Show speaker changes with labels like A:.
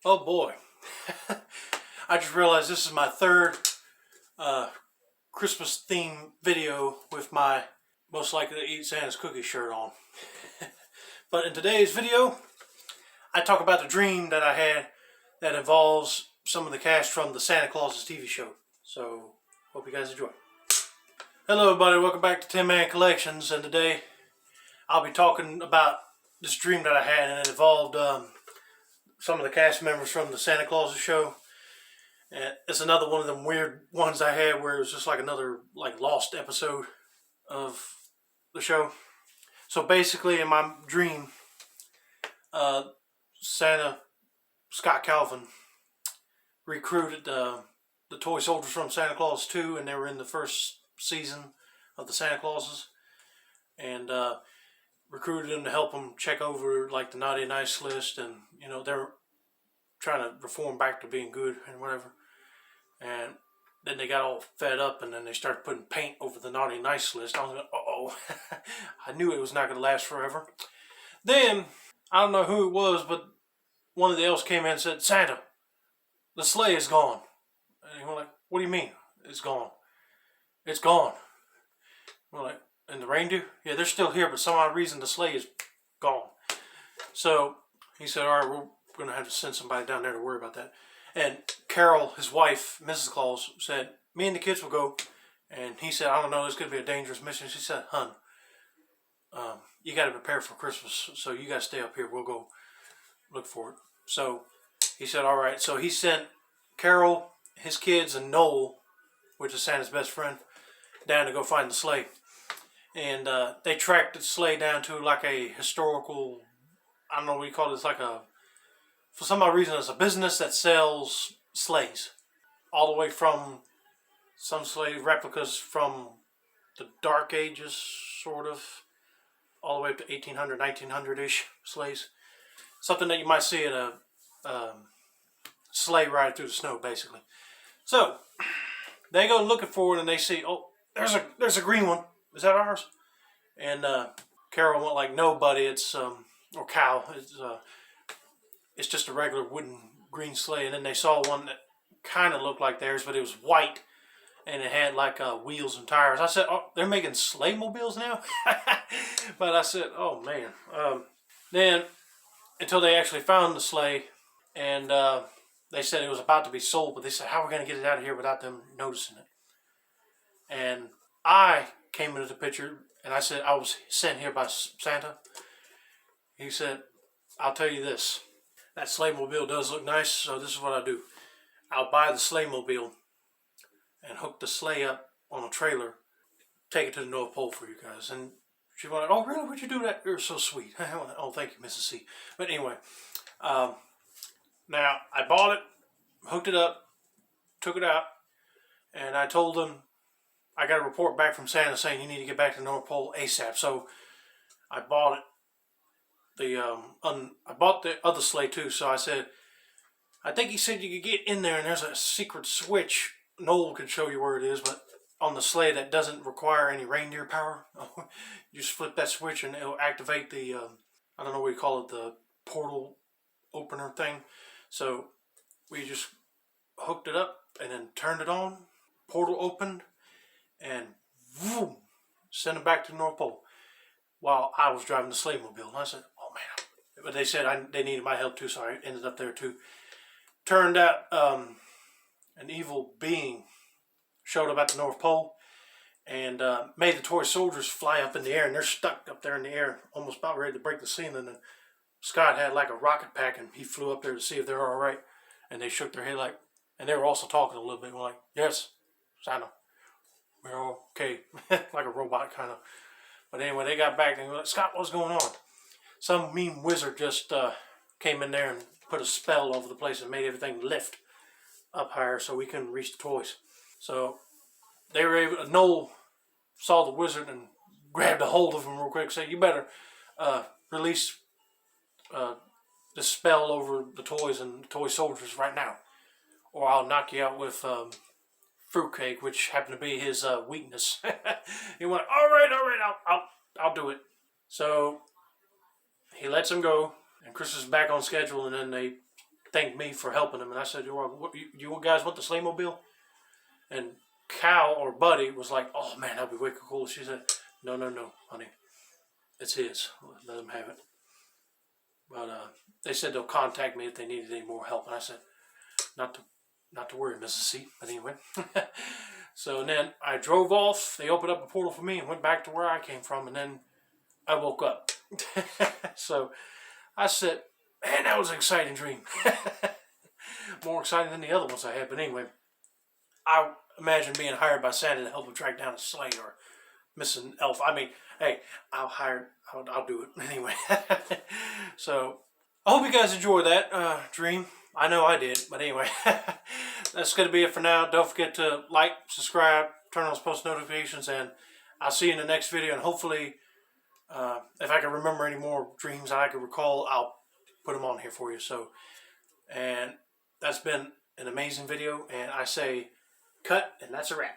A: Oh boy. I just realized this is my third Christmas theme video with my most likely to eat Santa's cookie shirt on. But in today's video, I talk about the dream that I had that involves some of the cast from the Santa Claus TV show. So, hope you guys enjoy. Hello everybody, welcome back to 10 Man Collections, and today I'll be talking about this dream that I had, and it involved some of the cast members from the Santa Claus show. And it's another one of them weird ones I had where it was just like another lost episode of the show. So basically in my dream, Santa Scott Calvin recruited the toy soldiers from Santa Claus 2, and they were in the first season of the Santa Clauses, and recruited them to help them check over like the naughty and nice list, and you know they're trying to reform back to being good and whatever. And then they got all fed up, and then they started putting paint over the naughty and nice list. I was like, uh-oh. I knew it was not going to last forever. Then, I don't know who it was, but one of the elves came in and said, "Santa, the sleigh is gone." And we're like, "What do you mean, it's gone?" "It's gone." We're like, "And the reindeer?" "Yeah, they're still here, but some odd reason the sleigh is gone." So, he said, "All right, we're going to have to send somebody down there to worry about that." And Carol, his wife, Mrs. Claus, said, "Me and the kids will go." And he said, "I don't know, it's going to be a dangerous mission." She said, "Hun, you got to prepare for Christmas, so you got to stay up here. We'll go look for it." So he said, "All right." So he sent Carol, his kids, and Noel, which is Santa's best friend, down to go find the sleigh. And they tracked the sleigh down to like a historical, I don't know what you call it, it's like a, for some odd reason, it's a business that sells sleighs. All the way from some sleigh replicas from the Dark Ages, sort of, all the way up to 1800, 1900-ish sleighs. Something that you might see at a sleigh ride through the snow, basically. So, they go looking for it, and they see, "Oh, there's a green one. Is that ours?" And Carol went like, "No, buddy, it's, or Cal, it's just a regular wooden green sleigh." And then they saw one that kind of looked like theirs, but it was white, and it had like wheels and tires. I said, "Oh, they're making sleigh mobiles now?" But I said, "Oh man." Then, until they actually found the sleigh, and they said it was about to be sold, but they said, "How are we going to get it out of here without them noticing it?" And I came into the picture, and I said, "I was sent here by Santa." He said, "I'll tell you this. That sleigh mobile does look nice, so this is what I'll do. I'll buy the sleigh mobile and hook the sleigh up on a trailer, take it to the North Pole for you guys." And she went, "Oh, really? Would you do that? You're so sweet." I went, "Oh, thank you, Mrs. C." But anyway, now I bought it, hooked it up, took it out, and I told them I got a report back from Santa saying you need to get back to the North Pole ASAP. So I bought it. I bought the other sleigh too. So I said, I think he said you could get in there, and there's a secret switch. Noel can show you where it is, but on the sleigh that doesn't require any reindeer power. You just flip that switch, and it'll activate the I don't know what you call it, the portal opener thing. So we just hooked it up and then turned it on. Portal opened, and boom, sent it back to the North Pole while I was driving the sleigh mobile. And I said, "Oh man." But they said they needed my help too, so I ended up there too. Turned out an evil being showed up at the North Pole and made the toy soldiers fly up in the air, and they're stuck up there in the air, almost about ready to break the ceiling. And Scott had like a rocket pack, and he flew up there to see if they're all right. And they shook their head like, and they were also talking a little bit, like, "Yes, Santa, we're all okay," like a robot kind of. But anyway, they got back and they were like, "Scott, what's going on?" Some mean wizard just came in there and put a spell over the place and made everything lift up higher so we couldn't reach the toys. So they were able. Noel saw the wizard and grabbed a hold of him real quick. Said, "You better release the spell over the toys and the toy soldiers right now, or I'll knock you out with fruitcake," which happened to be his weakness. He went, all right, I'll do it." So he lets him go, and Christmas is back on schedule, and then they thanked me for helping him. And I said, you guys want the sleigh mobile? And Cal, or Buddy, was like, oh man, that'd be way cool. She said, no, honey. It's his. Let him have it. But they said they'll contact me if they needed any more help. And I said, not to worry, Mrs. C. But anyway. So then I drove off. They opened up a portal for me and went back to where I came from. And then I woke up. So I said, man, that was an exciting dream. More exciting than the other ones I had. But anyway, I imagine being hired by Santa to help him track down a sleigh or missing elf. I mean, hey, I'll do it anyway. So I hope you guys enjoyed that dream. I know I did. But anyway, that's going to be it for now. Don't forget to like, subscribe, turn on post notifications, and I'll see you in the next video. And hopefully, if I can remember any more dreams I can recall, I'll put them on here for you. So, and that's been an amazing video. And I say cut, and that's a wrap.